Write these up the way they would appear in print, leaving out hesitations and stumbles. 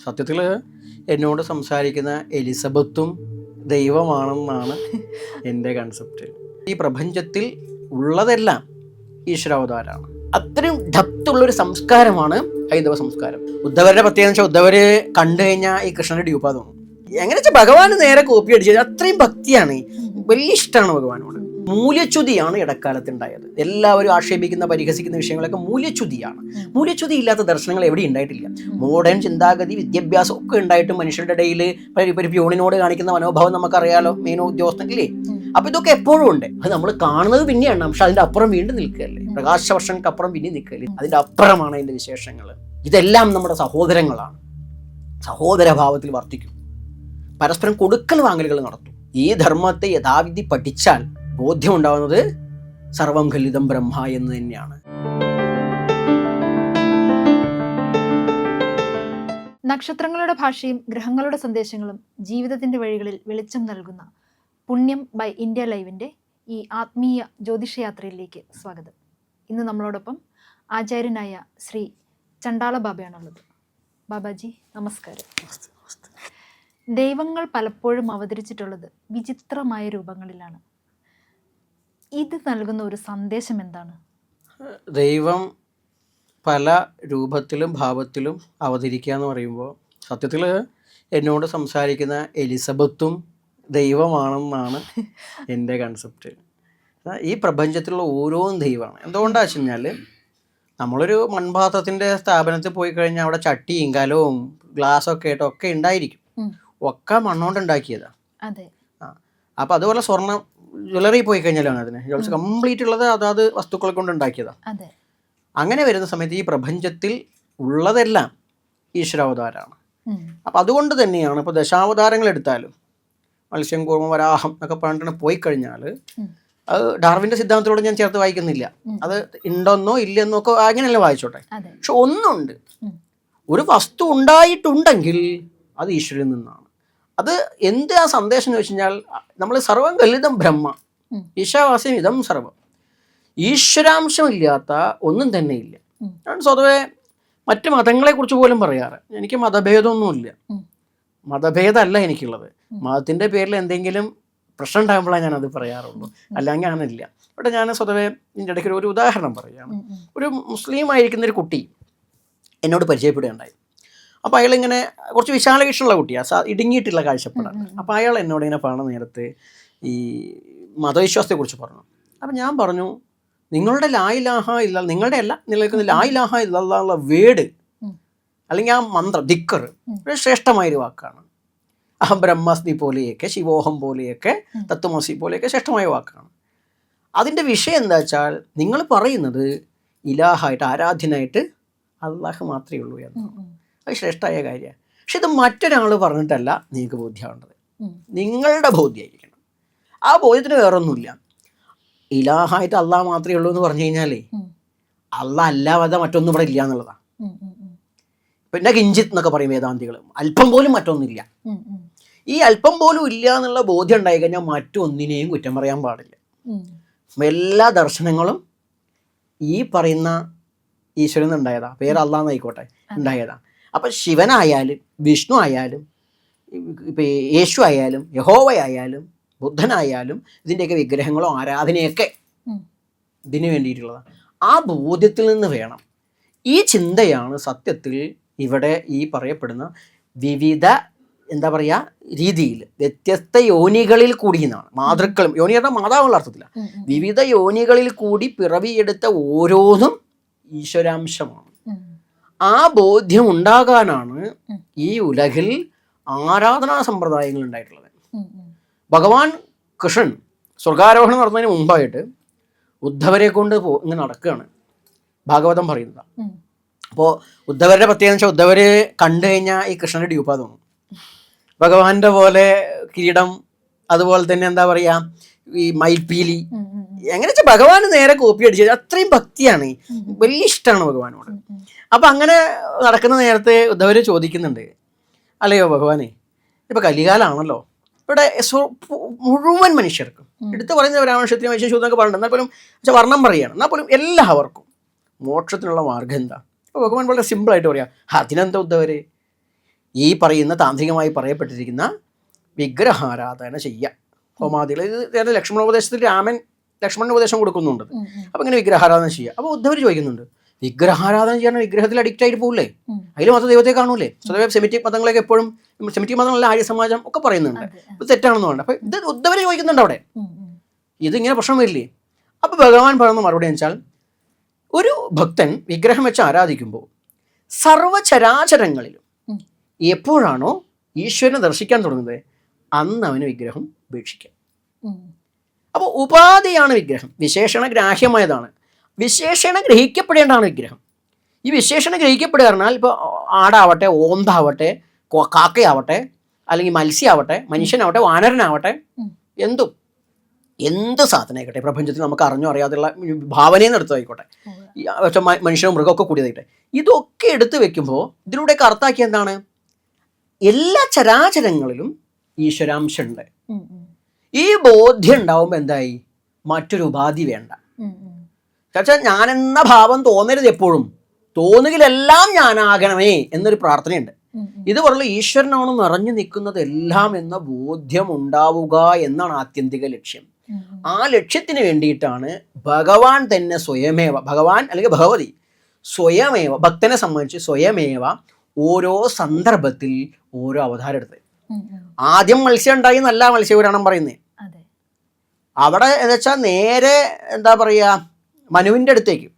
സത്യത്തിൽ എന്നോട് സംസാരിക്കുന്ന എലിസബത്തും ദൈവമാണെന്നാണ് എൻ്റെ കൺസെപ്റ്റ്. ഈ പ്രപഞ്ചത്തിൽ ഉള്ളതെല്ലാം ഈശ്വരാവതാരമാണ്. അത്രയും ഡെപ്തുള്ളൊരു സംസ്കാരമാണ് ഹൈന്ദവ സംസ്കാരം. ഉദ്ധവരുടെ പ്രത്യേകത വെച്ചാൽ ഉദ്ധവർ കണ്ടു കഴിഞ്ഞാൽ ഈ കൃഷ്ണന്റെ ഡ്യൂപ്പാ തോന്നും. എങ്ങനെ വെച്ചാൽ ഭഗവാന് നേരെ കോപ്പി അടിച്ചത്. അത്രയും ഭക്തിയാണ്, വലിയ ഇഷ്ടമാണ് ഭഗവാനോട്. മൂല്യച്യുതിയാണ് ഇടക്കാലത്ത് ഉണ്ടായത്. എല്ലാവരും ആക്ഷേപിക്കുന്ന പരിഹസിക്കുന്ന വിഷയങ്ങളൊക്കെ മൂല്യച്യുതിയാണ്. മൂല്യച്യുതി ഇല്ലാത്ത ദർശനങ്ങൾ എവിടെ ഉണ്ടായിട്ടില്ല. മോഡേൺ ചിന്താഗതി വിദ്യാഭ്യാസം ഒക്കെ ഉണ്ടായിട്ടും മനുഷ്യരുടെ ഇടയിൽ ഒരു പ്യൂണിനോട് കാണിക്കുന്ന മനോഭാവം നമുക്കറിയാലോ, മെയിൻ ഉദ്യോഗസ്ഥനില്ലേ. അപ്പൊ ഇതൊക്കെ എപ്പോഴും ഉണ്ട്. അത് നമ്മൾ കാണുന്നത് പിന്നെയാണ്, പക്ഷെ അതിന്റെ അപ്പുറം വീണ്ടും നിൽക്കുകയല്ലേ. പ്രകാശവർഷങ്ങൾക്ക് അപ്പുറം പിന്നെ നിൽക്കുകയല്ലേ. അതിന്റെ അപ്പുറമാണ് അതിന്റെ വിശേഷങ്ങൾ. ഇതെല്ലാം നമ്മുടെ സഹോദരങ്ങളാണ്. സഹോദരഭാവത്തിൽ വർത്തിക്കും, പരസ്പരം കൊടുക്കൽ വാങ്ങലുകൾ നടത്തും. ഈ ധർമ്മത്തെ യഥാവിധി പഠിച്ചാൽ ബോധ്യം ഉണ്ടാവുന്നത് സർവം ഖലിതം ബ്രഹ്മ എന്ന് തന്നെയാണ്. നക്ഷത്രങ്ങളുടെ ഭാഷയും ഗ്രഹങ്ങളുടെ സന്ദേശങ്ങളും ജീവിതത്തിന്റെ വഴികളിൽ വെളിച്ചം നൽകുന്ന പുണ്യം ബൈ ഇന്ത്യ ലൈവിന്റെ ഈ ആത്മീയ ജ്യോതിഷയാത്രയിലേക്ക് സ്വാഗതം. ഇന്ന് നമ്മളോടൊപ്പം ആചാര്യനായ ശ്രീ ചണ്ടാള ബാബയാണുള്ളത്. ബാബാജി നമസ്കാരം. ദൈവങ്ങൾ പലപ്പോഴും അവതരിച്ചിട്ടുള്ളത് വിചിത്രമായ രൂപങ്ങളിലാണ്. ഇത് നൽകുന്ന ഒരു സന്ദേശം എന്താണ്? ദൈവം പല രൂപത്തിലും ഭാവത്തിലും അവതരിക്കുക എന്ന് പറയുമ്പോൾ സത്യത്തിൽ എന്നോട് സംസാരിക്കുന്ന എലിസബത്തും ദൈവമാണെന്നാണ് എൻ്റെ കൺസെപ്റ്റ്. ഈ പ്രപഞ്ചത്തിലുള്ള ഓരോന്നും ദൈവമാണ്. എന്തുകൊണ്ടാണെന്ന് വെച്ച് കഴിഞ്ഞാൽ നമ്മളൊരു മൺപാത്രത്തിൻ്റെ സ്ഥാപനത്തിൽ പോയി കഴിഞ്ഞാൽ അവിടെ ചട്ടിയും കലവും ഗ്ലാസ്സൊക്കെ ആയിട്ടൊക്കെ ഉണ്ടായിരിക്കും. ഒക്കെ മണ്ണോണ്ട് ഉണ്ടാക്കിയതാണ്. അപ്പം അതുപോലെ സ്വർണ്ണം ജ്വല്ലറി പോയി കഴിഞ്ഞാലാണ് അതിന് ജ്വല്ലറി കംപ്ലീറ്റ് ഉള്ളത് അതാത് വസ്തുക്കളെ കൊണ്ട് ഉണ്ടാക്കിയതാണ്. അങ്ങനെ വരുന്ന സമയത്ത് ഈ പ്രപഞ്ചത്തിൽ ഉള്ളതെല്ലാം ഈശ്വരാവതാരമാണ്. അപ്പം അതുകൊണ്ട് തന്നെയാണ് ഇപ്പോൾ ദശാവതാരങ്ങൾ എടുത്താലും മത്സ്യം കൂർമ്മ വരാഹം എന്നൊക്കെ പറഞ്ഞിട്ട് പോയി കഴിഞ്ഞാൽ അത് ഡാർവിൻ്റെ സിദ്ധാന്തത്തോട് ഞാൻ ചേർത്ത് വായിക്കുന്നില്ല. അത് ഉണ്ടെന്നോ ഇല്ലെന്നോ ഒക്കെ അങ്ങനെയല്ലേ വായിച്ചോട്ടെ. പക്ഷെ ഒന്നുണ്ട്, ഒരു വസ്തു ഉണ്ടായിട്ടുണ്ടെങ്കിൽ അത് ഈശ്വരനിൽ നിന്നാണ്. അത് എന്ത് ആ സന്ദേശം എന്ന് വെച്ച് കഴിഞ്ഞാൽ നമ്മൾ സർവം ഖലിതം ബ്രഹ്മ ഈശാവാസ്യം ഇതം സർവം. ഈശ്വരാംശമില്ലാത്ത ഒന്നും തന്നെ ഇല്ല. ഞാൻ സ്വതവേ മറ്റ് മതങ്ങളെക്കുറിച്ച് പോലും പറയാറ്. എനിക്ക് മതഭേദമൊന്നുമില്ല, മതഭേദമല്ല എനിക്കുള്ളത്. മതത്തിൻ്റെ പേരിൽ എന്തെങ്കിലും പ്രശ്നം ഉണ്ടാകുമ്പോഴാണ് ഞാനത് പറയാറുള്ളൂ, അല്ലെങ്കിൽ അങ്ങനെയില്ല. ഇവിടെ ഞാൻ സ്വതവേ ഇതിൻ്റെ ഇടയ്ക്ക് ഒരു ഉദാഹരണം പറയുകയാണ്. ഒരു മുസ്ലിം ആയിരിക്കുന്ന ഒരു കുട്ടി എന്നോട് പരിചയപ്പെടുകയുണ്ടായി. അപ്പോൾ അയാളിങ്ങനെ കുറച്ച് വിശാലവീക്ഷണമുള്ള കുട്ടിയാണ്, ഇടുങ്ങിയിട്ടുള്ള കാഴ്ചപ്പാടാണ്. അപ്പോൾ അയാൾ എന്നോട് ഇങ്ങനെ പറഞ്ഞ നേരത്ത് ഈ മതവിശ്വാസത്തെക്കുറിച്ച് പറഞ്ഞു. അപ്പം ഞാൻ പറഞ്ഞു, നിങ്ങളുടെ ലാ ഇലാഹ ഇല്ല, നിങ്ങളുടെ അല്ല നിലനിൽക്കുന്ന ലാ ഇലാഹ ഇല്ലല്ലാഹുള്ള വേർഡ് അല്ലെങ്കിൽ ആ മന്ത്രം ദിക്കർ ഒരു ശ്രേഷ്ഠമായൊരു വാക്കാണ്. അഹം ബ്രഹ്മാസ്മി പോലെയൊക്കെ ശിവോഹം പോലെയൊക്കെ തത്വമസി പോലെയൊക്കെ ശ്രേഷ്ഠമായ വാക്കാണ്. അതിൻ്റെ വിഷയം എന്താ വെച്ചാൽ നിങ്ങൾ പറയുന്നത് ഇലാഹായിട്ട് ആരാധ്യനായിട്ട് അള്ളാഹ് മാത്രമേ ഉള്ളൂ എന്ന്. അത് ശ്രേഷ്ഠമായ കാര്യമാണ്. പക്ഷെ ഇത് മറ്റൊരാൾ പറഞ്ഞിട്ടല്ല നിങ്ങൾക്ക് ബോധ്യമാവേണ്ടത്, നിങ്ങളുടെ ബോധ്യമായിരിക്കണം. ആ ബോധ്യത്തിന് വേറൊന്നുമില്ല. ഇലാഹായിട്ട് അള്ളാഹ് മാത്രമേ ഉള്ളൂ എന്ന് പറഞ്ഞു കഴിഞ്ഞാലേ അള്ളാഹ് അല്ലാതെ മറ്റൊന്നും ഇവിടെ ഇല്ല എന്നുള്ളതാണ്. പിന്നെ കിഞ്ചിത്ത് എന്നൊക്കെ പറയും വേദാന്തികൾ, അല്പം പോലും മറ്റൊന്നുമില്ല. ഈ അല്പം പോലും ഇല്ല എന്നുള്ള ബോധ്യം ഉണ്ടായി കഴിഞ്ഞാൽ മറ്റൊന്നിനെയും കുറ്റം പറയാൻ പാടില്ല. എല്ലാ ദർശനങ്ങളും ഈ പറയുന്ന ഈശ്വരൻ ഉണ്ടായതാണ്, പേര് അള്ളാഹ് എന്നായിക്കോട്ടെ, ഉണ്ടായതാണ്. അപ്പം ശിവനായാലും വിഷ്ണു ആയാലും ഇപ്പം യേശു ആയാലും യഹോവയായാലും ബുദ്ധനായാലും ഇതിൻ്റെയൊക്കെ വിഗ്രഹങ്ങളോ ആരാധനയൊക്കെ ഇതിനു വേണ്ടിയിട്ടുള്ളതാണ്. ആ ബോധ്യത്തിൽ നിന്ന് വേണം. ഈ ചിന്തയാണ് സത്യത്തിൽ ഇവിടെ ഈ പറയപ്പെടുന്ന വിവിധ എന്താ പറയുക രീതിയിൽ വ്യത്യസ്ത യോനികളിൽ കൂടി എന്നാണ്. മാതൃക്കളും യോനി പറഞ്ഞാൽ മാതാവുള്ള അർത്ഥത്തിലാണ്. വിവിധ യോനികളിൽ കൂടി പിറവിയെടുത്ത ഓരോന്നും ഈശ്വരാംശമാണ്. ആ ബോധ്യം ഉണ്ടാകാനാണ് ഈ ഉലകിൽ ആരാധനാ സമ്പ്രദായങ്ങൾ ഉണ്ടായിട്ടുള്ളത്. ഭഗവാൻ കൃഷ്ണൻ സ്വർഗാരോഹണം നടന്നതിന് മുമ്പായിട്ട് ഉദ്ധവരെ കൊണ്ട് ഇങ്ങനെ നടക്കുകയാണ്, ഭാഗവതം പറയുന്നത്. അപ്പോൾ ഉദ്ധവരുടെ പ്രത്യേകത വെച്ചാൽ ഉദ്ധവർ കണ്ടു കഴിഞ്ഞാൽ ഈ കൃഷ്ണന്റെ ഡ്യൂപ്പാ തോന്നും. ഭഗവാന്റെ പോലെ കിരീടം, അതുപോലെ തന്നെ എന്താ പറയുക ഈ മയിൽപ്പീലി, എങ്ങനെ വെച്ചാൽ ഭഗവാന് നേരെ കോപ്പി അടിച്ചത്. അത്രയും ഭക്തിയാണ്, വലിയ ഇഷ്ടമാണ് ഭഗവാനോട്. അപ്പം അങ്ങനെ നടക്കുന്ന നേരത്തെ ഉദ്ധവര് ചോദിക്കുന്നുണ്ട്, അല്ലയോ ഭഗവാനെ, ഇപ്പം കലികാലാണല്ലോ, ഇവിടെ മുഴുവൻ മനുഷ്യർക്കും എടുത്തു പറയുന്ന ബ്രാഹ്മണക്ഷത്രിയ വൈശ്യ ശൂദ്രനൊക്കെ പറയുന്നുണ്ട്, എന്നാൽ പോലും വർണ്ണം പറയുകയാണ്, എന്നാൽ പോലും എല്ലാവർക്കും മോക്ഷത്തിനുള്ള മാർഗം എന്താ? അപ്പോൾ ഭഗവാൻ വളരെ സിമ്പിളായിട്ട് പറയാം, അതിനെന്താ ഉദ്ധവരെ, ഈ പറയുന്ന താന്ത്രികമായി പറയപ്പെട്ടിരിക്കുന്ന വിഗ്രഹാരാധന ചെയ്യുക. ഹോമാദികൾ ഇത് ലക്ഷ്മണോപദേശത്തിൽ രാമൻ ലക്ഷ്മണന് ഉപദേശം കൊടുക്കുന്നുണ്ട്. അപ്പോൾ ഇങ്ങനെ വിഗ്രഹാരാധന ചെയ്യുക. അപ്പോൾ ഉദ്ധവർ ചോദിക്കുന്നുണ്ട്, വിഗ്രഹാരാധന ചെയ്യാൻ വിഗ്രഹത്തിൽ അഡിക്റ്റ് ആയിട്ട് പോകില്ലേ? അതിൽ മാത്രം ദൈവത്തെ കാണൂലേ? സ്വതവേ സെമിറ്റിക് മതങ്ങളൊക്കെ എപ്പോഴും സെമിറ്റിക് മതങ്ങളല്ല ആര്യ സമാജം ഒക്കെ പറയുന്നുണ്ട്, ഇത് തെറ്റാണെന്ന് വേണ്ട. അപ്പോൾ ഇത് ഉദ്ധവർ ചോദിക്കുന്നുണ്ട് അവിടെ, ഇതിങ്ങനെ പ്രശ്നം വരില്ലേ? അപ്പോൾ ഭഗവാൻ പറയുന്ന മറുപടി എന്ന് വെച്ചാൽ, ഒരു ഭക്തൻ വിഗ്രഹം വെച്ച് ആരാധിക്കുമ്പോൾ സർവചരാചരങ്ങളിലും എപ്പോഴാണോ ഈശ്വരനെ ദർശിക്കാൻ തുടങ്ങുന്നത് അന്ന് അവന് വിഗ്രഹം ഉപേക്ഷിക്കാം. അപ്പോൾ ഉപാധിയാണ് വിഗ്രഹം, വിശേഷണ ഗ്രാഹ്യമായതാണ്, വിശേഷണ ഗ്രഹിക്കപ്പെടേണ്ടതാണ് വിഗ്രഹം. ഈ വിശേഷണ ഗ്രഹിക്കപ്പെടുക പറഞ്ഞാൽ ഇപ്പോൾ ആടാവട്ടെ, ഓന്താവട്ടെ, കാക്കയാവട്ടെ, അല്ലെങ്കിൽ മത്സ്യമാവട്ടെ, മനുഷ്യനാവട്ടെ, വാനരനാവട്ടെ, എന്ത് സാധനമായിക്കോട്ടെ പ്രപഞ്ചത്തിൽ നമുക്ക് അറിഞ്ഞോ അറിയാതെയുള്ള ഭാവനയിൽ നടത്തുമായിക്കോട്ടെ, മനുഷ്യനും മൃഗമൊക്കെ കൂടിയതായിട്ടെ, ഇതൊക്കെ എടുത്തു വെക്കുമ്പോൾ ഇതിലൂടെയൊക്കെ അർത്ഥാക്കിയ എന്താണ്? എല്ലാ ചരാചരങ്ങളിലും ഈശ്വരാംശമുണ്ട്. ഈ ബോധ്യം ഉണ്ടാവുമ്പോൾ എന്തായി? മറ്റൊരു ഉപാധി വേണ്ട. പക്ഷേ ഞാനെന്ന ഭാവം തോന്നരുത് എപ്പോഴും, തോന്നുകിലെല്ലാം ഞാനാകണമേ എന്നൊരു പ്രാർത്ഥനയുണ്ട്. ഇതുപോലുള്ള ഈശ്വരനാണ് നിറഞ്ഞു നിൽക്കുന്നത് എല്ലാം എന്ന ബോധ്യം ഉണ്ടാവുക എന്നാണ് ആത്യന്തിക ലക്ഷ്യം. ആ ലക്ഷ്യത്തിന് വേണ്ടിയിട്ടാണ് ഭഗവാൻ തന്നെ സ്വയമേവ, ഭഗവാൻ അല്ലെങ്കിൽ ഭഗവതി സ്വയമേവ ഭക്തനെ സംബന്ധിച്ച് സ്വയമേവ ഓരോ സന്ദർഭത്തിൽ ഓരോ അവതാരം എടുത്തത്. ആദ്യം മത്സ്യം ഉണ്ടായി എന്നല്ല മത്സ്യപുരാണം പറയുന്നത്. അവിടെ എന്ന് വെച്ചാൽ നേരെ എന്താ പറയുക, മനുവിൻ്റെ അടുത്തേക്ക്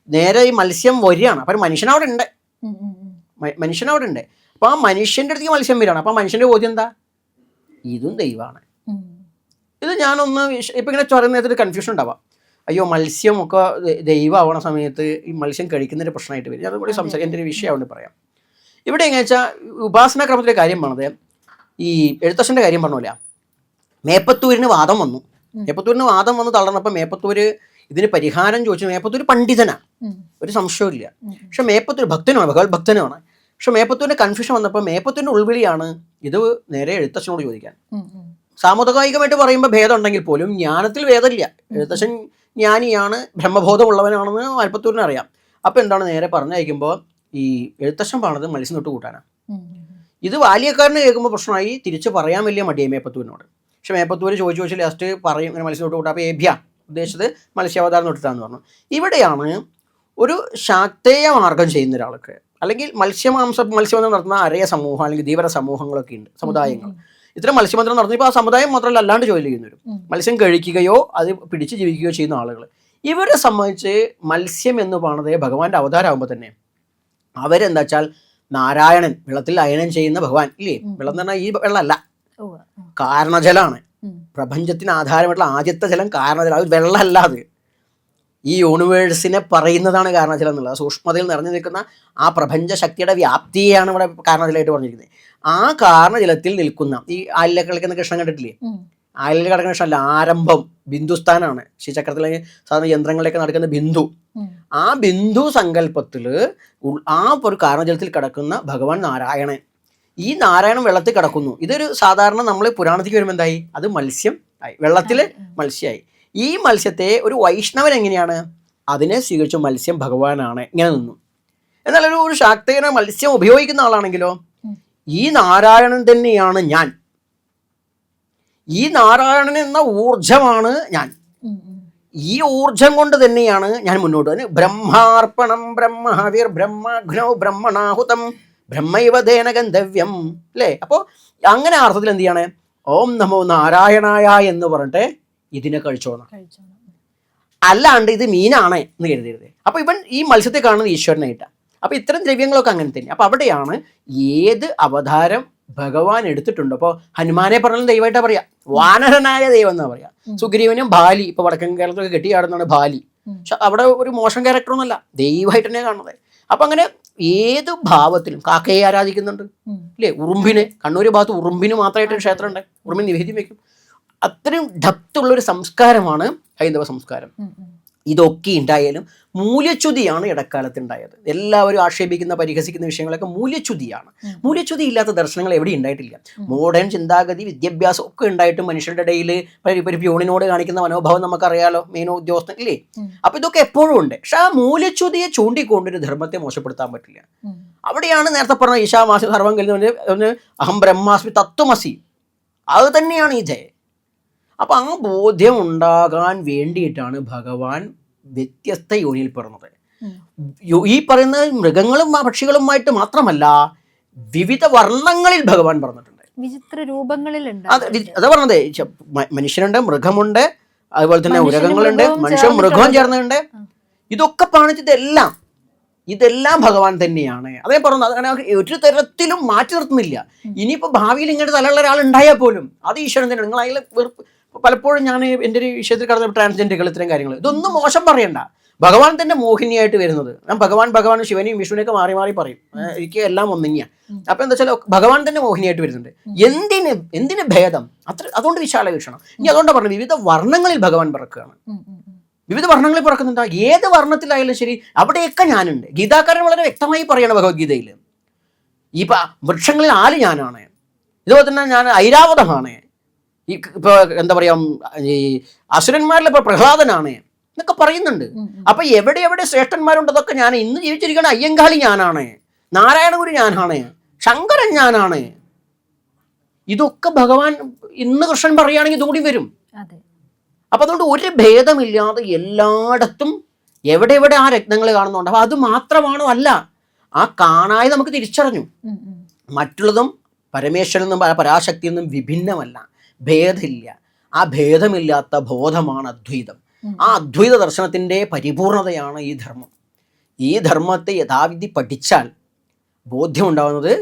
നേരെ ഈ മത്സ്യം വരികയാണ്. അപ്പം മനുഷ്യനവിടെ ഉണ്ട്, മനുഷ്യനവിടെ ഉണ്ട്. അപ്പോൾ ആ മനുഷ്യൻ്റെ അടുത്തേക്ക് മത്സ്യം വരികയാണ്. അപ്പോൾ മനുഷ്യൻ്റെ ബോധ്യം എന്താ? ഇതും ദൈവമാണ്. ഇത് ഞാനൊന്ന് ഇപ്പം ഇങ്ങനെ ചൊരുന്ന നേരത്തിൽ കൺഫ്യൂഷൻ ഉണ്ടാവാം. അയ്യോ മത്സ്യം ഒക്കെ ദൈവമാവണ സമയത്ത് ഈ മത്സ്യം കഴിക്കുന്നതിൻ്റെ പ്രശ്നമായിട്ട് വരും. അതുകൂടി എൻ്റെ ഒരു വിഷയമാവുകൊണ്ട് പറയാം. ഇവിടെ എങ്ങനെ വെച്ചാൽ ഉപാസനാ ക്രമത്തിലെ കാര്യം പറഞ്ഞത്, ഈ എഴുത്തച്ഛൻ്റെ കാര്യം പറഞ്ഞ മേപ്പത്തൂരിന് വാദം വന്നു. മേപ്പത്തൂരിന് വാദം വന്ന് തളർന്നപ്പോൾ മേപ്പത്തൂര് ഇതിന് പരിഹാരം ചോദിച്ചു. മേപ്പത്തൂർ പണ്ഡിതനാണ്, ഒരു സംശയമില്ല. പക്ഷെ മേപ്പത്തൂർ ഭക്തനുമാണ്, ഭഗവത് ഭക്തനുമാണ്. പക്ഷെ മേപ്പത്തൂരിൻ്റെ കൺഫ്യൂഷൻ വന്നപ്പോൾ മേപ്പത്തൂരിൻ്റെ ഉൾവിളിയാണ് ഇത് നേരെ എഴുത്തച്ഛനോട് ചോദിക്കാൻ. സാമുദായികമായിട്ട് പറയുമ്പോൾ ഭേദം ഉണ്ടെങ്കിൽ പോലും ജ്ഞാനത്തിൽ ഭേദമില്ല. എഴുത്തച്ഛൻ ജ്ഞാനിയാണ്, ബ്രഹ്മബോധമുള്ളവനാണെന്ന് മേപ്പത്തൂരിന് അറിയാം. അപ്പോൾ എന്താണ് നേരെ പറഞ്ഞയക്കുമ്പോൾ ഈ എഴുത്തച്ഛൻ പറഞ്ഞത് മത്സ്യം തൊട്ട് കൂട്ടാനാണ്. ഇത് ബാല്യക്കാരന് കേൾക്കുമ്പോൾ പ്രശ്നമായി, തിരിച്ച് പറയാൻ വലിയ മടിയായി മേപ്പത്തൂരിനോട്. പക്ഷെ മേപ്പത്തൂർ ചോദിച്ചു ലാസ്റ്റ് പറയും ഇങ്ങനെ മത്സ്യം തൊട്ട് കൂട്ടാം. അപ്പോൾ ഏഭ്യ ഉദ്ദേശിച്ചത് മത്സ്യാവതാരം തൊട്ടിട്ടാന്ന് പറഞ്ഞു. ഇവിടെയാണ് ഒരു ശാക്തേയ മാർഗം ചെയ്യുന്ന ഒരാൾക്ക്, അല്ലെങ്കിൽ മത്സ്യബന്ധനം നടത്തുന്ന അരയ സമൂഹം അല്ലെങ്കിൽ ധീവര സമൂഹങ്ങളൊക്കെ ഉണ്ട്, സമുദായങ്ങൾ. ഇത്തരം മത്സ്യബന്ധനം നടത്തുന്ന ഇപ്പോൾ ആ സമുദായം മാത്രമല്ല അല്ലാണ്ട് ജോലി ചെയ്യുന്നവരും, മത്സ്യം കഴിക്കുകയോ അത് പിടിച്ച് ജീവിക്കുകയോ ചെയ്യുന്ന ആളുകൾ, ഇവരെ സംബന്ധിച്ച് മത്സ്യം എന്ന് പറയുന്നത് ഭഗവാന്റെ അവതാരമാകുമ്പോൾ തന്നെ അവരെന്താ വെച്ചാൽ നാരായണൻ വെള്ളത്തിൽ അയനം ചെയ്യുന്ന ഭഗവാൻ ഇല്ലേ. വെള്ളം എന്ന് പറഞ്ഞാൽ ഈ വെള്ളമല്ല, കാരണജലമാണ്. പ്രപഞ്ചത്തിന് ആധാരമായിട്ടുള്ള ആദ്യത്തെ ജലം കാരണജലം. അത് വെള്ളമല്ല, അത് ഈ യൂണിവേഴ്സിനെ പറയുന്നതാണ് കാരണജലം എന്നുള്ളത്. സൂക്ഷ്മതയിൽ നിറഞ്ഞു നിൽക്കുന്ന ആ പ്രപഞ്ച ശക്തിയുടെ വ്യാപ്തിയെയാണ് ഇവിടെ കാരണജലമായിട്ട് പറഞ്ഞിരിക്കുന്നത്. ആ കാരണജലത്തിൽ നിൽക്കുന്ന ഈ ആലിലൊക്കെ കളിക്കുന്ന കൃഷ്ണൻ കണ്ടിട്ടില്ലേ? ആലിൽ കിടക്കുന്ന കൃഷ്ണനല്ല, ആരംഭം ബിന്ദുസ്ഥാനാണ്. ശ്രീചക്രത്തിലെ സാധാരണ യന്ത്രങ്ങളിലേക്ക് നടക്കുന്ന ബിന്ദു. ആ ബിന്ദു സങ്കല്പത്തിൽ ആ ഒരു കാരണജലത്തിൽ കിടക്കുന്ന ഭഗവാൻ നാരായണൻ. ഈ നാരായണൻ വെള്ളത്തിൽ കിടക്കുന്നു. ഇതൊരു സാധാരണ നമ്മൾ പുരാണത്തിലേക്ക് വരുമ്പോൾ എന്തായി? അത് മത്സ്യം ആയി, വെള്ളത്തിൽ മത്സ്യമായി. ഈ മത്സ്യത്തെ ഒരു വൈഷ്ണവൻ എങ്ങനെയാണ് അതിനെ സ്വീകരിച്ചു? മത്സ്യം ഭഗവാനാണ്, ഇങ്ങനെ നിന്നു. എന്നാൽ ഒരു ശാക്തേയന മത്സ്യം ഉപയോഗിക്കുന്ന ആളാണെങ്കിലോ ഈ നാരായണൻ തന്നെയാണ് ഞാൻ, ഈ നാരായണൻ എന്ന ഊർജമാണ് ഞാൻ, ഈ ഊർജം കൊണ്ട് തന്നെയാണ് ഞാൻ മുന്നോട്ട് തന്നെ. ബ്രഹ്മാർപ്പണം ബ്രഹ്മഹവിർ ബ്രഹ്മഘ്നോ ബ്രഹ്മണാഹുതം ബ്രഹ്മൈവദേന ഗന്ധവ്യം അല്ലേ. അപ്പോൾ അങ്ങനെ അർത്ഥത്തിൽ എന്ത് ചെയ്യാണ്? ഓം നമോ നാരായണായ എന്ന് പറഞ്ഞിട്ട് ഇതിനെ കഴിച്ചോണം, അല്ലാണ്ട് ഇത് മീനാണ് എന്ന് കരുതരുത്. അപ്പോൾ ഇവൻ ഈ മത്സ്യത്തെ കാണുന്നത് ഈശ്വരനായിട്ടാണ്. അപ്പോൾ ഇത്തരം ദ്രവ്യങ്ങളൊക്കെ അങ്ങനെ തന്നെ. അപ്പോൾ അവിടെയാണ് ഏത് അവതാരം ഭഗവാൻ എടുത്തിട്ടുണ്ട്. അപ്പോൾ ഹനുമാനെ പറഞ്ഞാലും ദൈവമായിട്ടാണ് പറയാം, വാനരനായ ദൈവം എന്നാ പറയാ. സുഗ്രീവനും ബാലി, ഇപ്പോൾ വടക്കൻ കേരളത്തിലൊക്കെ കെട്ടിയാടുന്നതാണ് ബാലി. പക്ഷെ അവിടെ ഒരു മോശം ക്യാരക്ടറൊന്നുമല്ല, ദൈവമായിട്ട് തന്നെ കാണുന്നത്. അപ്പം അങ്ങനെ ഏത് ഭാവത്തിലും കാക്കയെ ആരാധിക്കുന്നുണ്ട് അല്ലേ, ഉറുമ്പിനെ. കണ്ണൂർ ഭാഗത്ത് ഉറുമ്പിന് മാത്രമായിട്ടൊരു ക്ഷേത്രമുണ്ട്, ഉറുമ്പിന് നിവേദ്യം വയ്ക്കും. അത്രയും ഡെപ്തുള്ളൊരു സംസ്കാരമാണ് ഹൈന്ദവ സംസ്കാരം. ഇതൊക്കെ ഉണ്ടായാലും മൂല്യച്യുതിയാണ് ഇടക്കാലത്ത് ഉണ്ടായത്. എല്ലാവരും ആക്ഷേപിക്കുന്ന പരിഹസിക്കുന്ന വിഷയങ്ങളൊക്കെ മൂല്യച്യുതിയാണ്. മൂല്യച്യുതി ഇല്ലാത്ത ദർശനങ്ങൾ എവിടെ ഉണ്ടായിട്ടില്ല. മോഡേൺ ചിന്താഗതി വിദ്യാഭ്യാസം ഒക്കെ ഉണ്ടായിട്ടും മനുഷ്യരുടെ ഇടയിൽ ഒരു പ്യൂണിനോട് കാണിക്കുന്ന മനോഭാവം നമുക്കറിയാലോ, മെയിനോ ഉദ്യോഗസ്ഥൻ ഇല്ലേ. അപ്പൊ ഇതൊക്കെ എപ്പോഴും ഉണ്ട്. പക്ഷെ ആ മൂല്യച്യുതിയെ ചൂണ്ടിക്കൊണ്ടൊരു ധർമ്മത്തെ മോശപ്പെടുത്താൻ പറ്റില്ല. അവിടെയാണ് നേരത്തെ പറഞ്ഞ ഈശാമാസി സർവം കഴിഞ്ഞ അഹം ബ്രഹ്മാസ്മി തത്വമസി, അത് തന്നെയാണ് ഈ ജയ. അപ്പം ആ ബോധ്യം ഉണ്ടാകാൻ വേണ്ടിയിട്ടാണ് ഭഗവാൻ വ്യത്യസ്ത യോനിയിൽ പിറന്നത്. ഈ പറയുന്ന മൃഗങ്ങളും പക്ഷികളുമായിട്ട് മാത്രമല്ല, വിവിധ വർണ്ണങ്ങളിൽ ഭഗവാൻ പറഞ്ഞിട്ടുണ്ട്, വിചിത്ര രൂപങ്ങളിലുണ്ട്. അതാ പറഞ്ഞത്, മനുഷ്യനുണ്ട്, മൃഗമുണ്ട്, അതുപോലെ തന്നെ ഉരകങ്ങളുണ്ട്, മനുഷ്യൻ മൃഗവും ചേർന്നുണ്ട്. ഇതൊക്കെ കാണിച്ചത് ഇതെല്ലാം ഭഗവാൻ തന്നെയാണ്. അതേ പറഞ്ഞു, അങ്ങനെ ഒരു തരത്തിലും മാറ്റി നിർത്തുന്നില്ല. ഇനിയിപ്പോൾ ഭാവിയിൽ ഇങ്ങനെ തലയുള്ള ഒരാൾ ഉണ്ടായാൽ പോലും അത് ഈശ്വരൻ തന്നെയാണ്. നിങ്ങൾ അതിൽ പലപ്പോഴും ഞാൻ എൻ്റെ ഒരു വിഷയത്തിൽ കടന്ന ട്രാൻസ്ജെൻഡറുകൾ ഇത്തരം കാര്യങ്ങൾ ഇതൊന്നും മോശം പറയണ്ട. ഭഗവാൻ തന്നെ മോഹിനിയായിട്ട് വരുന്നത്. ഞാൻ ഭഗവാൻ ശിവനെയും വിഷ്ണുവിനെയൊക്കെ മാറി മാറി പറയും, എനിക്ക് എല്ലാം ഒന്നിങ്ങനെയാണ്. അപ്പം എന്താ വെച്ചാൽ ഭഗവാൻ തന്നെ മോഹിനിയായിട്ട് വരുന്നുണ്ട്. എന്തിന് ഭേദം? അതുകൊണ്ട് വിശാല വീക്ഷണം. ഇനി അതുകൊണ്ടാണ് പറഞ്ഞത്, വിവിധ വർണ്ണങ്ങളിൽ ഭഗവാൻ പിറക്കുകയാണ്. വിവിധ വർണ്ണങ്ങളിൽ പിറക്കുന്നുണ്ട്. ഏത് വർണ്ണത്തിലായാലും ശരി, അവിടെയൊക്കെ ഞാനുണ്ട്. ഗീതാകാരൻ വളരെ വ്യക്തമായി പറയണം ഭഗവത്ഗീതയിൽ. ഈ വൃക്ഷങ്ങളിൽ ആല് ഞാനാണ്, ഇതുപോലെ തന്നെ ഞാൻ ഐരാവതമാണ്, ഈ ഇപ്പോൾ എന്താ പറയുക, ഈ അസുരന്മാരിൽ ഇപ്പോൾ പ്രഹ്ലാദനാണ് എന്നൊക്കെ പറയുന്നുണ്ട്. അപ്പൊ എവിടെ എവിടെ ശ്രേഷ്ഠന്മാരുണ്ട് അതൊക്കെ ഞാൻ. ഇന്ന് ജീവിച്ചിരിക്കുന്ന അയ്യങ്കാളി ഞാനാണ്, നാരായണഗുരു ഞാനാണ്, ശങ്കരൻ ഞാനാണ്. ഇതൊക്കെ ഭഗവാൻ ഇന്ന് കൃഷ്ണൻ പറയുകയാണെങ്കിൽ ഇതുകൂടി വരും. അപ്പൊ അതുകൊണ്ട് ഒരു ഭേദമില്ലാതെ എല്ലായിടത്തും എവിടെ എവിടെ ആ രത്നങ്ങൾ കാണുന്നുണ്ട്. അപ്പൊ അത് മാത്രമാണോ? അല്ല, ആ കാണായി നമുക്ക് തിരിച്ചറിഞ്ഞു. മറ്റുള്ളതും പരമേശ്വരൻ നിന്നും പരാശക്തിയിൽ നിന്നും വിഭിന്നമല്ല, ഭേദമില്ല. ആ ഭേദമില്ലാത്ത ബോധമാണ് അദ്വൈതം. ആ അദ്വൈത ദർശനത്തിൻ്റെ പരിപൂർണതയാണ് ഈ ധർമ്മം. ഈ ധർമ്മത്തെ യഥാവിധി പഠിച്ചാൽ ബോധ്യം ഉണ്ടാകുന്നത്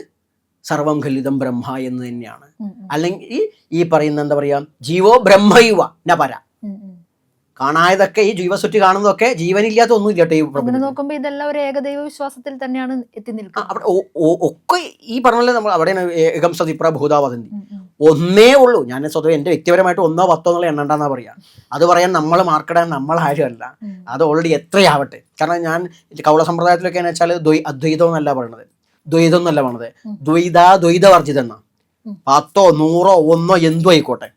സർവം ഖലിതം ബ്രഹ്മ എന്ന് തന്നെയാണ്. അല്ലെങ്കിൽ ഈ പറയുന്ന എന്താ പറയുക, ജീവോ ബ്രഹ്മയുവ ന പര. കാണായതൊക്കെ, ഈ ജീവസുറ്റി കാണുന്നതൊക്കെ ജീവനില്ലാത്ത ഒന്നുമില്ല കേട്ടോ. ഈ നോക്കുമ്പോൾ ഇതെല്ലാം ഒരു ഏകദൈവ വിശ്വാസത്തിൽ തന്നെയാണ് എത്തി നിൽക്കുന്നത്. ഒക്കെ ഈ പറഞ്ഞ നമ്മൾ അവിടെയാണ് ഏകം സതിപ്ര ഭൂതാവതന്തി, ഒന്നേ ഉള്ളൂ. ഞാൻ സ്വതവേ എൻ്റെ വ്യക്തിപരമായിട്ട് 1 10 എന്നുള്ള എണ്ണണ്ടെന്നാ പറയാ. അത് പറയാൻ നമ്മൾ മാർക്കിടാൻ നമ്മൾ ആരുമല്ല. അത് ഓൾറെഡി എത്രയാവട്ടെ. കാരണം ഞാൻ കൗള സമ്പ്രദായത്തിലൊക്കെ എന്ന് വെച്ചാൽ അദ്വൈതം എന്നല്ല പറയണത്, ദ്വൈതം എന്നല്ല പറയണത്, ദ്വൈതവർജിതം എന്നാ. 10 100 1 എന്തോ ആയിക്കോട്ടെ,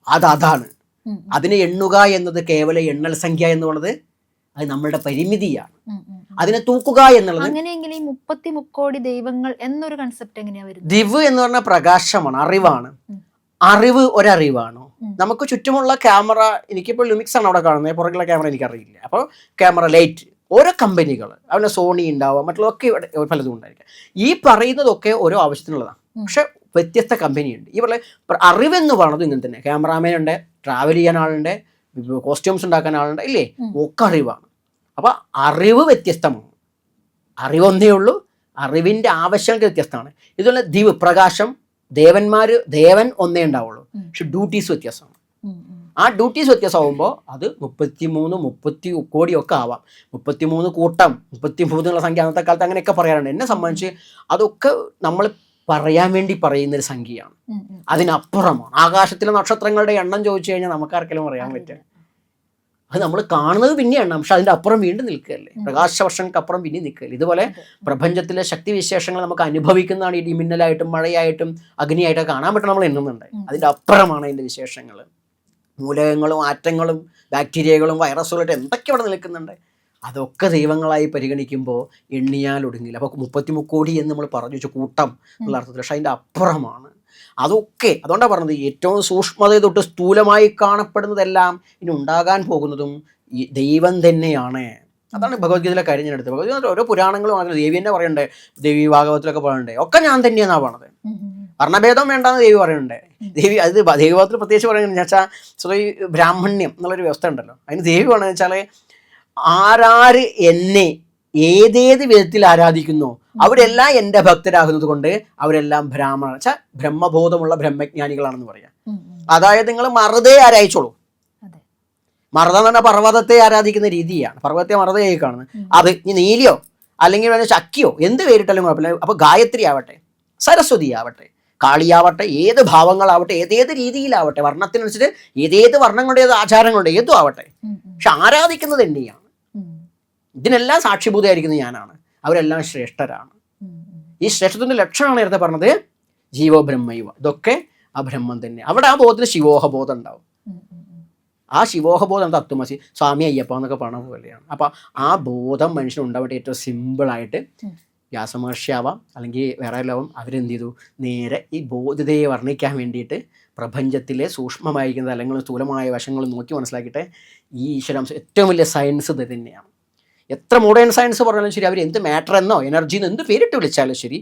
അതാണ്. അതിനെ എണ്ണുക എന്നത് കേവല എണ്ണൽ സംഖ്യ എന്നുള്ളത് അത് നമ്മളുടെ പരിമിതിയാണ്. അതിനെ തൂക്കുക എന്നുള്ളത്. അങ്ങനെയെങ്കിൽ ഈ 33 കോടി ദൈവങ്ങൾ എന്നൊരു കൺസെപ്റ്റ് എങ്ങനെയാ വരുന്നത്? ദിവ് എന്ന് പറഞ്ഞാൽ പ്രകാശമാണ്, അറിവാണ്. അറിവ് ഒരറിവാണോ? നമുക്ക് ചുറ്റുമുള്ള ക്യാമറ, എനിക്കിപ്പോൾ ലുമിക്സ് ആണ് അവിടെ കാണുന്നത്, പുറകുള്ള ക്യാമറ എനിക്കറിയില്ല. അപ്പോൾ ക്യാമറ ലൈറ്റ്, ഓരോ കമ്പനികൾ, അവൻ്റെ സോണി ഉണ്ടാവുക, മറ്റുള്ളതൊക്കെ ഇവിടെ പലതും ഉണ്ടായിരിക്കാം. ഈ പറയുന്നതൊക്കെ ഓരോ ആവശ്യത്തിനുള്ളതാണ്. പക്ഷെ വ്യത്യസ്ത കമ്പനിയുണ്ട്. ഈ പറയുന്ന അറിവെന്ന് പറയുന്നത് ഇങ്ങനെ തന്നെ. ക്യാമറാമാൻ ഉണ്ട്, ട്രാവൽ ചെയ്യാൻ ആളുണ്ട്, കോസ്റ്റ്യൂംസ് ഉണ്ടാക്കാൻ ആളുണ്ട്, ഇല്ലേ? ഒക്കെ അറിവാണ്. അപ്പം അറിവ് വ്യത്യസ്തമാണ്. അറിവൊന്നേ ഉള്ളൂ, അറിവിൻ്റെ ആവശ്യങ്ങൾ വ്യത്യസ്തമാണ്. ഇതുപോലെ ദിവ് പ്രകാശം, ദേവൻ ഒന്നേ ഉണ്ടാവുള്ളൂ, പക്ഷെ ഡ്യൂട്ടീസ് വ്യത്യാസമാണ്. ആ ഡ്യൂട്ടീസ് വ്യത്യാസമാകുമ്പോൾ അത് 30 കോടിയൊക്കെ ആവാം. 33 കൂട്ടം, 33 എന്നുള്ള സംഖ്യ അന്നത്തെ കാലത്ത് അങ്ങനെയൊക്കെ പറയാറുണ്ട്. എന്നെ സംബന്ധിച്ച് അതൊക്കെ നമ്മൾ പറയാൻ വേണ്ടി പറയുന്നൊരു സംഖ്യയാണ്. അതിനപ്പുറമാണ്. ആകാശത്തിലെ നക്ഷത്രങ്ങളുടെ എണ്ണം ചോദിച്ചു കഴിഞ്ഞാൽ നമുക്കാർക്കെങ്കിലും പറയാൻ പറ്റുക? അത് നമ്മൾ കാണുന്നത് പിന്നെയാണ്, പക്ഷെ അതിൻ്റെ അപ്പുറം വീണ്ടും നിൽക്കുകയല്ലേ, പ്രകാശവർഷങ്ങൾക്കപ്പുറം പിന്നെ നിൽക്കുകയല്ലേ. ഇതുപോലെ പ്രപഞ്ചത്തിലെ ശക്തിവിശേഷങ്ങൾ നമുക്ക് അനുഭവിക്കുന്നതാണ്. ഈ മിന്നലായിട്ടും മഴയായിട്ടും അഗ്നിയായിട്ടും കാണാൻ പറ്റും, നമ്മൾ എണ്ണുന്നുണ്ട്. അതിൻ്റെ അപ്പുറമാണ് അതിൻ്റെ വിശേഷങ്ങൾ. മൂലകങ്ങളും ആറ്റങ്ങളും ബാക്ടീരിയകളും വൈറസുകളായിട്ട് എന്തൊക്കെ അവിടെ നിൽക്കുന്നുണ്ട്. അതൊക്കെ ദൈവങ്ങളായി പരിഗണിക്കുമ്പോൾ എണ്ണിയാൽ ഒടുങ്ങില്ല. അപ്പോൾ 33 കോടി എന്ന് നമ്മൾ പറഞ്ഞു വെച്ചു, കൂട്ടം എന്നുള്ള അർത്ഥത്തിൽ. പക്ഷെ അതിൻ്റെ അപ്പുറമാണ് അതൊക്കെ. അതുകൊണ്ടാണ് പറഞ്ഞത്, ഏറ്റവും സൂക്ഷ്മത തൊട്ട് സ്ഥൂലമായി കാണപ്പെടുന്നതെല്ലാം ഇനി ഉണ്ടാകാൻ പോകുന്നതും ഈ ദൈവം തന്നെയാണ്. അതാണ് ഭഗവത്ഗീതയിലെ കാര്യം ഞാൻ എടുത്തത്. ഭഗവത്ഗീത ഓരോ പുരാണങ്ങളും അങ്ങനെ ദേവി തന്നെ പറയണ്ടേ, ദേവി ഭാഗവത്തിലൊക്കെ പറയണ്ടേ, ഒക്കെ ഞാൻ തന്നെയെന്നാണ് പറയണത്. വർണ്ണഭേദം വേണ്ടാന്ന് ദേവി പറയുന്നുണ്ട്. അത് ദേവഭാഗത്തിൽ പ്രത്യേകിച്ച് പറയുന്നത് വെച്ചാൽ സ്വയം ബ്രാഹ്മണ്യം എന്നുള്ളൊരു വ്യവസ്ഥ ഉണ്ടല്ലോ. അതിന് ദേവി പറയുന്നത് വെച്ചാൽ ആരാര് എന്നെ ഏതേത് വിധത്തിൽ ആരാധിക്കുന്നോ അവരെല്ലാം എൻ്റെ ഭക്തരാകുന്നത് കൊണ്ട് അവരെല്ലാം ബ്രാഹ്മണ വെച്ചാൽ ബ്രഹ്മബോധമുള്ള ബ്രഹ്മജ്ഞാനികളാണെന്ന് പറയാം. അതായത് നിങ്ങൾ മറുതയെ ആരാധിച്ചോളൂ. മറുത എന്ന് പറഞ്ഞാൽ പർവ്വതത്തെ ആരാധിക്കുന്ന രീതിയാണ്. പർവ്വതത്തെ മറുതയായി കാണുന്നത്. അത് ഇനി നീലിയോ അല്ലെങ്കിൽ ചക്കിയോ എന്ത് പേരിട്ടാലും കുഴപ്പമില്ല. അപ്പോൾ ഗായത്രി ആവട്ടെ, സരസ്വതി ആവട്ടെ, കാളിയാവട്ടെ, ഏത് ഭാവങ്ങളാവട്ടെ, ഏതേത് രീതിയിലാവട്ടെ, വർണ്ണത്തിനനുസരിച്ച് ഏതേത് വർണ്ണങ്ങളുടെ ഏത് ആചാരങ്ങളുടെ ഏതും ആവട്ടെ, പക്ഷെ ആരാധിക്കുന്നത് എന്നെയാണ്. ഇതിനെല്ലാം സാക്ഷിഭൂതമായിരിക്കുന്നത് ഞാനാണ്. അവരെല്ലാം ശ്രേഷ്ഠരാണ്. ഈ ശ്രേഷ്ഠത്തിൻ്റെ ലക്ഷണമാണ് നേരത്തെ പറഞ്ഞത് ജീവോ ബ്രഹ്മൈവ. ഇതൊക്കെ ആ ബ്രഹ്മം തന്നെ. അവിടെ ആ ബോധത്തിന് ശിവോഹബോധം ഉണ്ടാവും. ആ ശിവോഹബോധം തത്വമസി, സ്വാമി അയ്യപ്പ എന്നൊക്കെ പറഞ്ഞ പോലെയാണ്. അപ്പം ആ ബോധം മനുഷ്യനുണ്ടാവേണ്ട ഏറ്റവും സിമ്പിളായിട്ട് വ്യാസമഹർഷിയാവാം അല്ലെങ്കിൽ വേറെ എല്ലാവും അവരെന്ത് ചെയ്തു, നേരെ ഈ ബോധ്യതയെ വർണ്ണിക്കാൻ വേണ്ടിയിട്ട് പ്രപഞ്ചത്തിലെ സൂക്ഷ്മമായിരിക്കുന്ന തലങ്ങളും സ്ഥൂലമായ വശങ്ങളും നോക്കി മനസ്സിലാക്കിയിട്ട് ഈ ഈശ്വരാംശം ഏറ്റവും വലിയ സയൻസ് ഇത് തന്നെയാണ്. എത്ര മോഡേൺ സയൻസ് പറഞ്ഞാലും ശരി, അവർ എന്ത് മാറ്റർ എന്നോ എനർജി എന്നോ എന്ത് പേരിട്ട് വിളിച്ചാലും ശരി,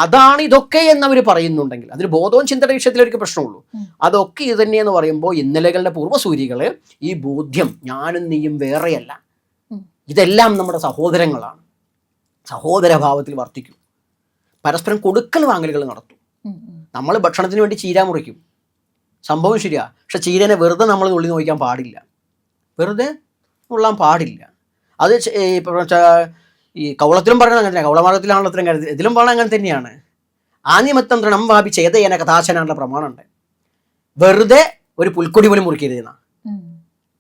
അതാണ് ഇതൊക്കെ എന്നവർ പറയുന്നുണ്ടെങ്കിൽ അതിന് ബോധവും ചിന്തയുടെ വിഷയത്തിൽ അവർക്ക് പ്രശ്നമുള്ളൂ. അതൊക്കെ ഇത് തന്നെയെന്ന് പറയുമ്പോൾ ഇന്നലകളുടെ പൂർവ്വസൂരികൾ ഈ ബോധ്യം ഞാനും നീയും വേറെയല്ല, ഇതെല്ലാം നമ്മുടെ സഹോദരങ്ങളാണ്, സഹോദരഭാവത്തിൽ വർത്തിക്കും, പരസ്പരം കൊടുക്കൽ വാങ്ങലുകൾ നടത്തും. നമ്മൾ ഭക്ഷണത്തിന് വേണ്ടി ചീര മുറിക്കും, സംഭവം ശരിയാ, പക്ഷെ ചീരനെ വെറുതെ നമ്മൾ നുള്ളി നോക്കാൻ പാടില്ല, വെറുതെ നുള്ളാൻ പാടില്ല. അത് ഈ കൗളത്തിലും പറയുന്നത് അങ്ങനെ തന്നെ, കൗളമാർഗത്തിലാണല്ലോ അത്രയും കരുതി, ഇതിലും പറയുന്നത് അങ്ങനെ തന്നെയാണ്. ആനിമത്തം തൃണം വാപി ചേതയന കഥാശനാനുള്ള പ്രമാണമുണ്ട്. വെറുതെ ഒരു പുൽക്കൊടി പോലും മുറിക്കരുതെന്ന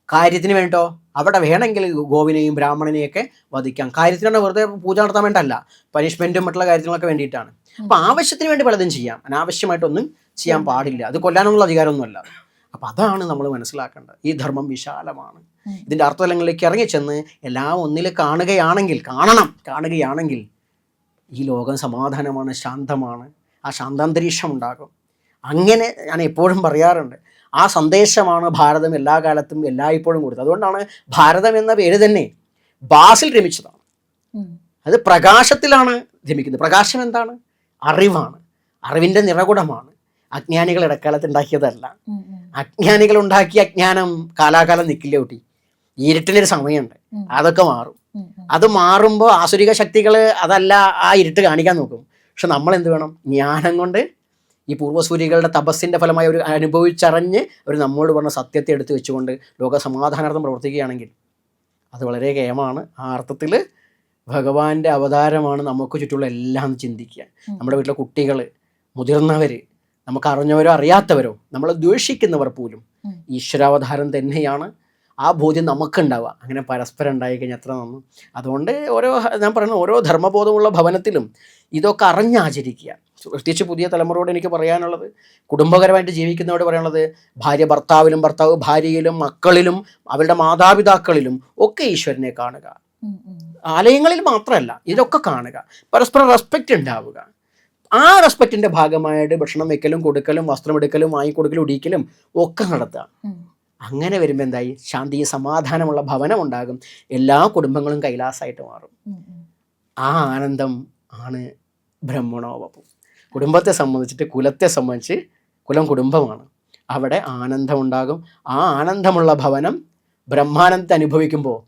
കാര്യത്തിന് വേണ്ടിട്ടോ, അവിടെ വേണമെങ്കിൽ ഗോവിനെയും ബ്രാഹ്മണനെയൊക്കെ വധിക്കാം. കാര്യത്തിനാണ്, വെറുതെ പൂജ നടത്താൻ വേണ്ടല്ല, പനിഷ്മെൻറ്റും മറ്റുള്ള കാര്യങ്ങളൊക്കെ വേണ്ടിയിട്ടാണ്. അപ്പം ആവശ്യത്തിന് വേണ്ടി പലതും ചെയ്യാം, അനാവശ്യമായിട്ടൊന്നും ചെയ്യാൻ പാടില്ല. അത് കൊല്ലാനുള്ള അധികാരമൊന്നുമല്ല. അപ്പം അതാണ് നമ്മൾ മനസ്സിലാക്കേണ്ടത്. ഈ ധർമ്മം വിശാലമാണ്. ഇതിൻ്റെ അർത്ഥതലങ്ങളിലേക്ക് ഇറങ്ങിച്ചെന്ന് എല്ലാം ഒന്നിൽ കാണുകയാണെങ്കിൽ ഈ ലോകം സമാധാനമാണ്, ശാന്തമാണ്, ആ ശാന്താന്തരീക്ഷം ഉണ്ടാകും. അങ്ങനെ ഞാൻ എപ്പോഴും പറയാറുണ്ട്, ആ സന്ദേശമാണ് ഭാരതം എല്ലാ കാലത്തും എല്ലായ്പ്പോഴും കൊടുത്തത്. അതുകൊണ്ടാണ് ഭാരതം എന്ന പേര് തന്നെ ബാസിൽ രമിച്ചതാണ്. അത് പ്രകാശത്തിലാണ് രമിക്കുന്നത്. പ്രകാശം എന്താണ്? അറിവാണ്, അറിവിൻ്റെ നിറകുടമാണ്. അജ്ഞാനികൾ ഇടക്കാലത്ത് ഉണ്ടാക്കിയതല്ല. അജ്ഞാനികൾ ഉണ്ടാക്കിയ അജ്ഞാനം കാലാകാലം നിൽക്കില്ല കുട്ടി. ഇരുട്ടിനൊരു സമയമുണ്ട്, അതൊക്കെ മാറും. അത് മാറുമ്പോൾ ആസുരിക ശക്തികൾ അതല്ല ആ ഇരുട്ട് കാണിക്കാൻ നോക്കും. പക്ഷെ നമ്മൾ എന്ത് വേണം? ജ്ഞാനം കൊണ്ട് ഈ പൂർവ്വസൂരികളുടെ തപസ്സിൻ്റെ ഫലമായി അവർ അനുഭവിച്ചറിഞ്ഞ് അവർ നമ്മോട് പറഞ്ഞ സത്യത്തെ എടുത്തു വെച്ചുകൊണ്ട് ലോക സമാധാനാർത്ഥം പ്രവർത്തിക്കുകയാണെങ്കിൽ അത് വളരെ കേമാണ്. ആ അർത്ഥത്തിൽ ഭഗവാന്റെ അവതാരമാണ് നമുക്ക് ചുറ്റുമുള്ള എല്ലാം ചിന്തിക്കുക. നമ്മുടെ വീട്ടിലെ കുട്ടികൾ, മുതിർന്നവർ, നമുക്ക് അറിഞ്ഞവരോ അറിയാത്തവരോ, നമ്മളെ ദ്വേഷിക്കുന്നവർ പോലും ഈശ്വരാവതാരം തന്നെയാണ്. ആ ബോധ്യം നമുക്കുണ്ടാവുക. അങ്ങനെ പരസ്പരം ഉണ്ടായിക്കഴിഞ്ഞാൽ എത്ര നന്നു. അതുകൊണ്ട് ഞാൻ പറയുന്ന ഓരോ ധർമ്മബോധമുള്ള ഭവനത്തിലും ഇതൊക്കെ അറിഞ്ഞാചരിക്കുക. പ്രത്യേകിച്ച് പുതിയ തലമുറയോട് എനിക്ക് പറയാനുള്ളത്, കുടുംബപരമായിട്ട് ജീവിക്കുന്നവരോട് പറയാനുള്ളത്, ഭാര്യ ഭർത്താവിലും, ഭർത്താവ് ഭാര്യയിലും, മക്കളിലും, അവരുടെ മാതാപിതാക്കളിലും ഒക്കെ ഈശ്വരനെ കാണുക. ആലയങ്ങളിൽ മാത്രമല്ല, ഇതൊക്കെ കാണുക. പരസ്പരം റെസ്പെക്റ്റ് ഉണ്ടാവുക. ആ റെസ്പെക്റ്റിൻ്റെ ഭാഗമായിട്ട് ഭക്ഷണം വെക്കലും കൊടുക്കലും വസ്ത്രമെടുക്കലും വാങ്ങിക്കൊടുക്കലും ഇടിക്കലും ഒക്കെ നടത്തുക. അങ്ങനെ വരുമ്പോൾ എന്തായി? ശാന്തി സമാധാനമുള്ള ഭവനം ഉണ്ടാകും. എല്ലാ കുടുംബങ്ങളും കൈലാസമായിട്ട് മാറും. ആ ആനന്ദം ആണ് ബ്രഹ്മണോവപു. കുടുംബത്തെ സംബന്ധിച്ചിട്ട്, കുലത്തെ സംബന്ധിച്ച്, കുലം കുടുംബമാണ്. അവിടെ ആനന്ദമുണ്ടാകും. ആ ആനന്ദമുള്ള ഭവനം ബ്രഹ്മാനന്ദത്തെ അനുഭവിക്കുമ്പോൾ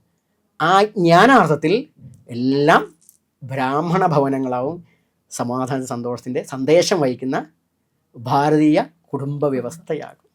ആ ജ്ഞാനാർത്ഥത്തിൽ എല്ലാം ബ്രാഹ്മണ ഭവനങ്ങളാവും. സമാധാന സന്തോഷത്തിൻ്റെ സന്ദേശം വഹിക്കുന്ന ഭാരതീയ കുടുംബ വ്യവസ്ഥയാകും.